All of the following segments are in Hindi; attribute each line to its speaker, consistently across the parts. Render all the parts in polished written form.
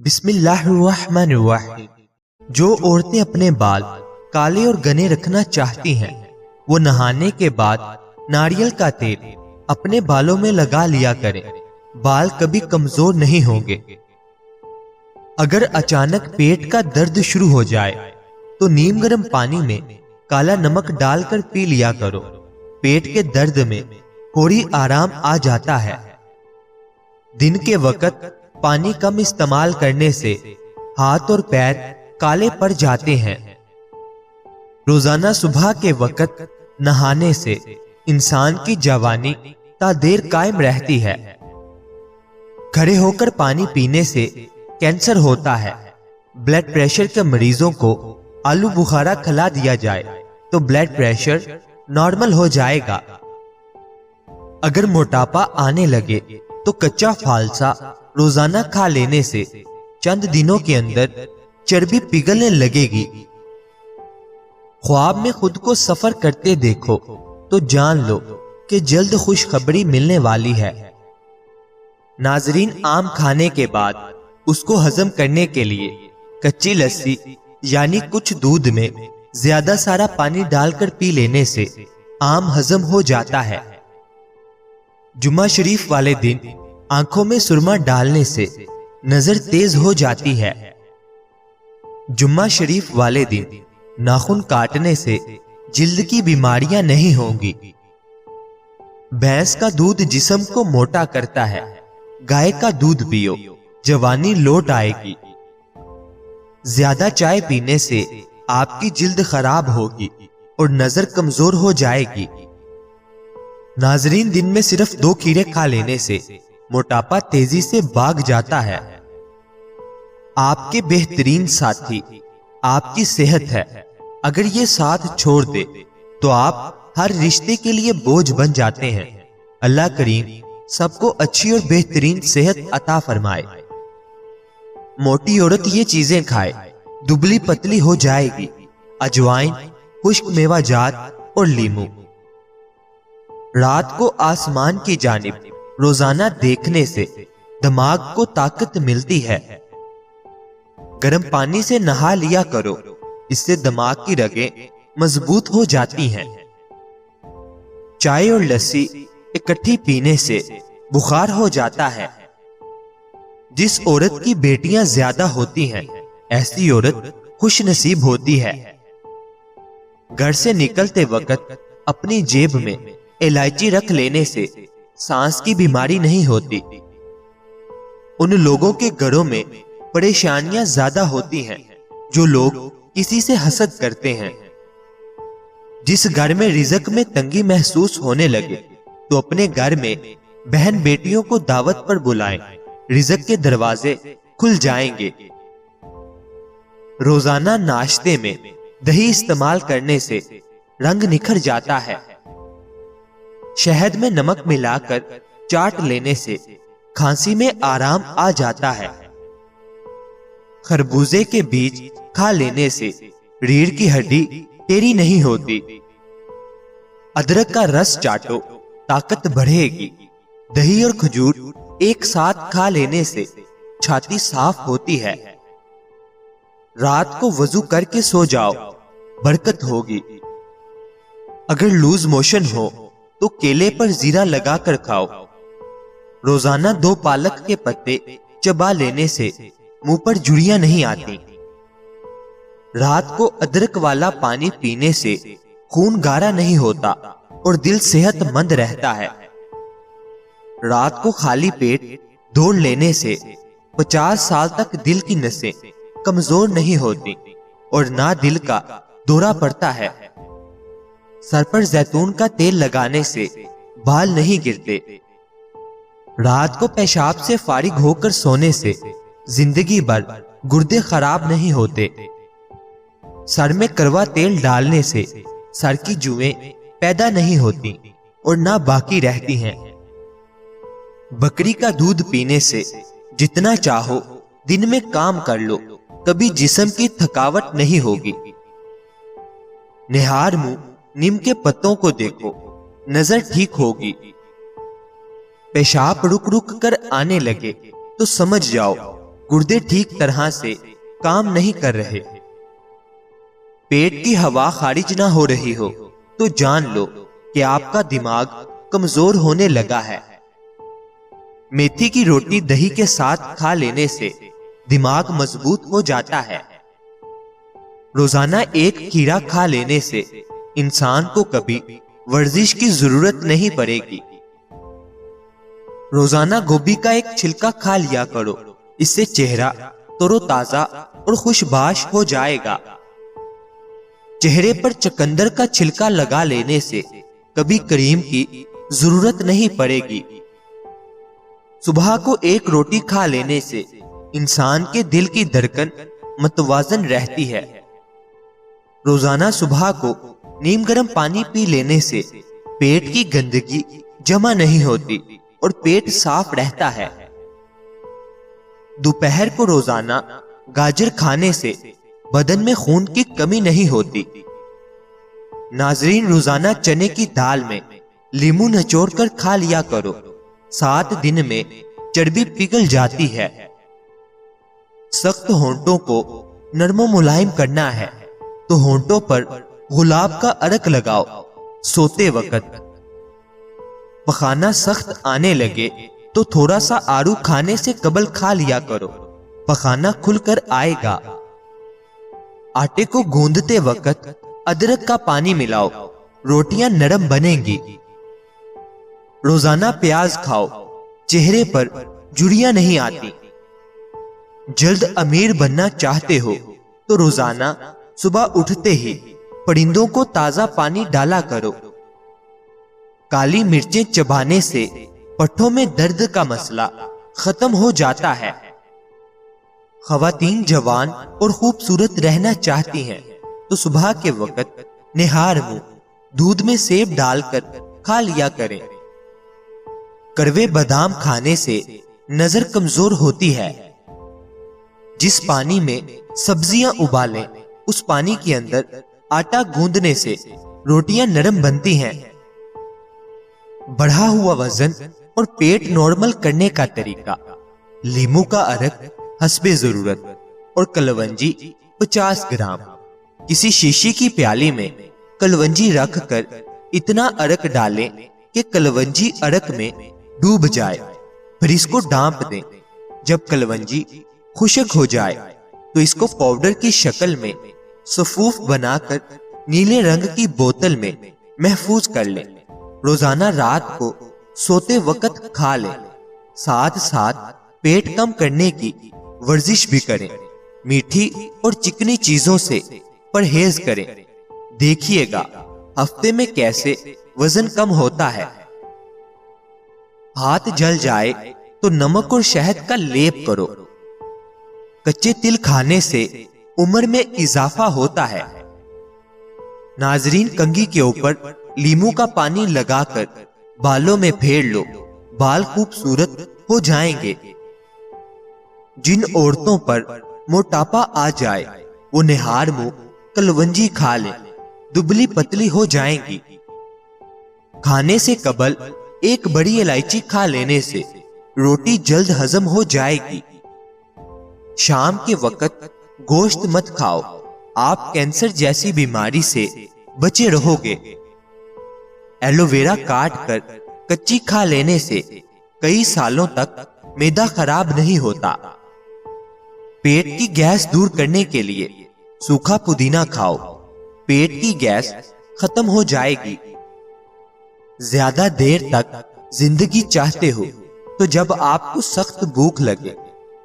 Speaker 1: बिस्मिल्लाहिर्रहमानिर्रहीम। जो औरतें अपने बाल काले और घने रखना चाहती हैं, वो नहाने के बाद नारियल का तेल अपने बालों में लगा लिया करें। बाल कभी कमजोर नहीं होंगे। अगर अचानक पेट का दर्द शुरू हो जाए तो नीम गर्म पानी में काला नमक डालकर पी लिया करो। पेट के दर्द में थोड़ी आराम आ जाता है। दिन के वक्त पानी कम इस्तेमाल करने से हाथ और पैर काले पड़ जाते हैं। रोजाना सुबह के वक्त नहाने से इंसान की जवानी तादेर कायम रहती है। खड़े होकर पानी पीने से कैंसर होता है। ब्लड प्रेशर के मरीजों को आलू बुखारा खिला दिया जाए तो ब्लड प्रेशर नॉर्मल हो जाएगा। अगर मोटापा आने लगे तो कच्चा फालसा रोजाना खा लेने से चंद दिनों के अंदर चर्बी पिघलने लगेगी। ख्वाब में खुद को सफर करते देखो तो जान लो कि जल्द खुशखबरी मिलने वाली है। नाजरीन, आम खाने के बाद उसको हजम करने के लिए कच्ची लस्सी यानी कुछ दूध में ज्यादा सारा पानी डालकर पी लेने से आम हजम हो जाता है। जुम्मा शरीफ वाले दिन आंखों में सुरमा डालने से नजर तेज हो जाती है। जुम्मा शरीफ वाले दिन नाखून काटने से जिल्द की बीमारियां नहीं होंगी। भैंस का दूध जिस्म को मोटा करता है। गाय का दूध पियो, जवानी लौट आएगी। ज्यादा चाय पीने से आपकी जिल्द खराब होगी और नजर कमजोर हो जाएगी। नाजरीन, दिन में सिर्फ 2 खीरे खा लेने से मोटापा तेजी से भाग जाता है। आपके बेहतरीन साथी आपकी सेहत है। अगर ये साथ छोड़ दे तो आप हर रिश्ते के लिए बोझ बन जाते हैं। अल्लाह करीम सबको अच्छी और बेहतरीन सेहत अता फरमाए। मोटी औरत ये चीजें खाए, दुबली पतली हो जाएगी। अजवाइन, खुश्क मेवाजात और लीमू। रात को आसमान की जानिब रोजाना देखने से दिमाग को ताकत मिलती है। गर्म पानी से नहा लिया करो, इससे दिमाग की रगें मजबूत हो जाती हैं। चाय और लस्सी इकट्ठी पीने से बुखार हो जाता है। जिस औरत की बेटियां ज्यादा होती हैं, ऐसी औरत खुश नसीब होती है। घर से निकलते वक्त अपनी जेब में इलायची रख लेने से सांस की बीमारी नहीं होती। उन लोगों के घरों में परेशानियां ज्यादा होती हैं जो लोग किसी से हसद करते हैं। जिस घर में रिज़्क में तंगी महसूस होने लगे तो अपने घर में बहन बेटियों को दावत पर बुलाएं, रिज़्क के दरवाजे खुल जाएंगे। रोजाना नाश्ते में दही इस्तेमाल करने से रंग निखर जाता है। शहद में नमक मिलाकर चाट लेने से खांसी में आराम आ जाता है। खरबूजे के बीज खा लेने से रीढ़ की हड्डी टेढ़ी नहीं होती। अदरक का रस चाटो, ताकत बढ़ेगी। दही और खजूर एक साथ खा लेने से छाती साफ होती है। रात को वजू करके सो जाओ, बरकत होगी। अगर लूज मोशन हो तो केले पर जीरा लगाकर खाओ। रोजाना 2 पालक के पत्ते चबा लेने से मुंह पर झुर्रियां नहीं आती। रात को अदरक वाला पानी पीने से खून गाढ़ा नहीं होता और दिल सेहतमंद रहता है। रात को खाली पेट दौड़ लेने से 50 साल तक दिल की नसें कमजोर नहीं होती और ना दिल का दौरा पड़ता है। सर पर जैतून का तेल लगाने से बाल नहीं गिरते। रात को पेशाब से फारिग होकर सोने से जिंदगी भर गुर्दे खराब नहीं होते। सर में करवा तेल डालने से सर की जुएं पैदा नहीं होती और ना बाकी रहती हैं। बकरी का दूध पीने से जितना चाहो दिन में काम कर लो, कभी जिस्म की थकावट नहीं होगी। निहार मुंह नीम के पत्तों को देखो, नजर ठीक होगी। पेशाब रुक रुक कर आने लगे तो समझ जाओ गुर्दे ठीक तरह से काम नहीं कर रहे, पेट की हवा खारिज ना हो रही हो, तो जान लो कि आपका दिमाग कमजोर होने लगा है। मेथी की रोटी दही के साथ खा लेने से दिमाग मजबूत हो जाता है। रोजाना एक खीरा खा लेने से इंसान को कभी वर्जिश की जरूरत नहीं पड़ेगी। रोजाना गोभी का एक छिलका खा लिया करो, इससे चेहरा तरोताजा और खुशबाश हो जाएगा। चेहरे पर चकंदर का छिलका लगा लेने से कभी क्रीम की जरूरत नहीं पड़ेगी। सुबह को एक रोटी खा लेने से इंसान के दिल की धड़कन मतवाजन रहती है। रोजाना सुबह को नीम गर्म पानी पी लेने से पेट की गंदगी जमा नहीं होती और पेट साफ रहता है। दोपहर को रोजाना गाजर खाने से बदन में खून की कमी नहीं होती। नाजरीन, रोजाना चने की दाल में लींबू निचोड़कर खा लिया करो, 7 दिन में चर्बी पिघल जाती है। सख्त होंठों को नरम मुलायम करना है तो होंठों पर गुलाब का अर्क लगाओ। सोते वक्त पखाना सख्त आने लगे तो थोड़ा सा आड़ू खाने से कबल खा लिया करो, पखाना खुलकर आएगा। आटे को गूंदते वक्त अदरक का पानी मिलाओ, रोटियां नरम बनेंगी। रोजाना प्याज खाओ, चेहरे पर झुर्रियां नहीं आती। जल्द अमीर बनना चाहते हो तो रोजाना सुबह उठते ही परिंदों को ताजा पानी डाला करो। काली मिर्चें चबाने से पट्ठों में दर्द का मसला खत्म हो जाता है। खवातीन जवान और खूबसूरत रहना चाहती हैं तो सुबह के वक्त निहार मुंह दूध में सेब डालकर खा लिया करें। कड़वे बादाम खाने से नजर कमजोर होती है। जिस पानी में सब्जियां उबालें उस पानी के अंदर आटा गूंदने से रोटियां नरम बनती हैं। बढ़ा हुआ वजन और पेट नॉर्मल करने का तरीका: लींबू का अर्क हस्बे जरूरत और कलवंजी 50 ग्राम। किसी शीशी की प्याली में कलवंजी रखकर इतना अर्क डालें कि कलवंजी अर्क में डूब जाए, फिर इसको ढांप दें। जब कलवंजी खुश्क हो जाए तो इसको पाउडर की शक्ल में सफूफ बनाकर नीले रंग की बोतल में महफूज कर लें। रोजाना रात को सोते वक्त खा लें। साथ साथ पेट कम करने की वर्जिश भी करें। मीठी और चिकनी चीजों से परहेज करें। देखिएगा हफ्ते में कैसे वजन कम होता है। हाथ जल जाए तो नमक और शहद का लेप करो। कच्चे तिल खाने से उम्र में इजाफा होता है। नाजरीन, कंघी के ऊपर लींबू का पानी लगाकर बालों में फेर लो, बाल खूबसूरत हो जाएंगे। जिन औरतों पर मोटापा आ जाए वो निहार मुंह कलवंजी खा लें, दुबली पतली हो जाएंगी। खाने से कबल एक बड़ी इलायची खा लेने से रोटी जल्द हजम हो जाएगी। शाम के वक्त गोश्त मत खाओ, आप कैंसर जैसी बीमारी से बचे रहोगे। एलोवेरा काट कर कच्ची खा लेने से कई सालों तक मैदा खराब नहीं होता। पेट की गैस दूर करने के लिए सूखा पुदीना खाओ, पेट की गैस खत्म हो जाएगी। ज्यादा देर तक जिंदगी चाहते हो तो जब आपको सख्त भूख लगे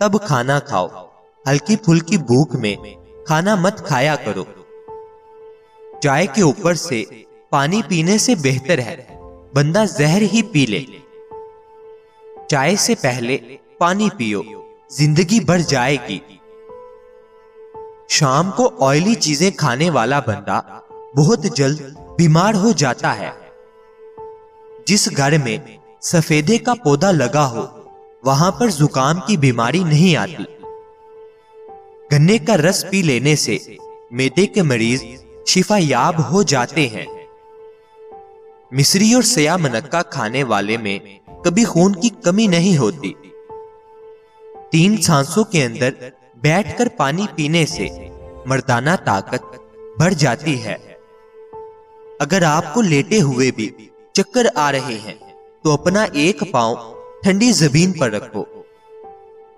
Speaker 1: तब खाना खाओ। हल्की फुल्की भूख में खाना मत खाया करो। चाय के ऊपर से पानी पीने से बेहतर है बंदा जहर ही पी ले। चाय से पहले पानी पियो, जिंदगी बढ़ जाएगी। शाम को ऑयली चीजें खाने वाला बंदा बहुत जल्द बीमार हो जाता है। जिस घर में सफेदे का पौधा लगा हो वहां पर जुकाम की बीमारी नहीं आती। गन्ने का रस पी लेने से मैदे के मरीज शिफायाब हो जाते हैं। मिश्री और सया मनक्का खाने वाले में कभी खून की कमी नहीं होती। 3 सांसों के अंदर बैठकर पानी पीने से मर्दाना ताकत बढ़ जाती है। अगर आपको लेटे हुए भी चक्कर आ रहे हैं तो अपना एक पांव ठंडी जमीन पर रखो।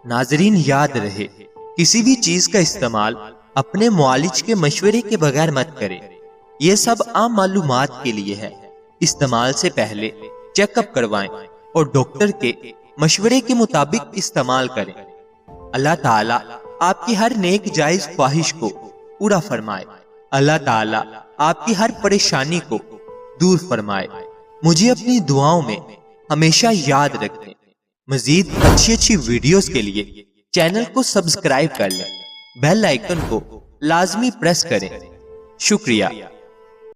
Speaker 1: नाजरीन, याद रहे, किसी भी चीज का इस्तेमाल अपने मुआलिज के मशवरे के बगैर मत करें। यह सब आम मालूमात के लिए है। इस्तेमाल से पहले चेकअप करवाएं और डॉक्टर के मशवरे के मुताबिक इस्तेमाल करें। अल्लाह ताला आपकी हर नेक जायज ख्वाहिश को पूरा फरमाए। अल्लाह ताला आपकी हर परेशानी को दूर फरमाए। मुझे अपनी दुआओं में हमेशा याद रखें। मजीद अच्छी वीडियोस के लिए चैनल को सब्सक्राइब कर लें। बेल आइकन को लाजमी प्रेस करें। शुक्रिया।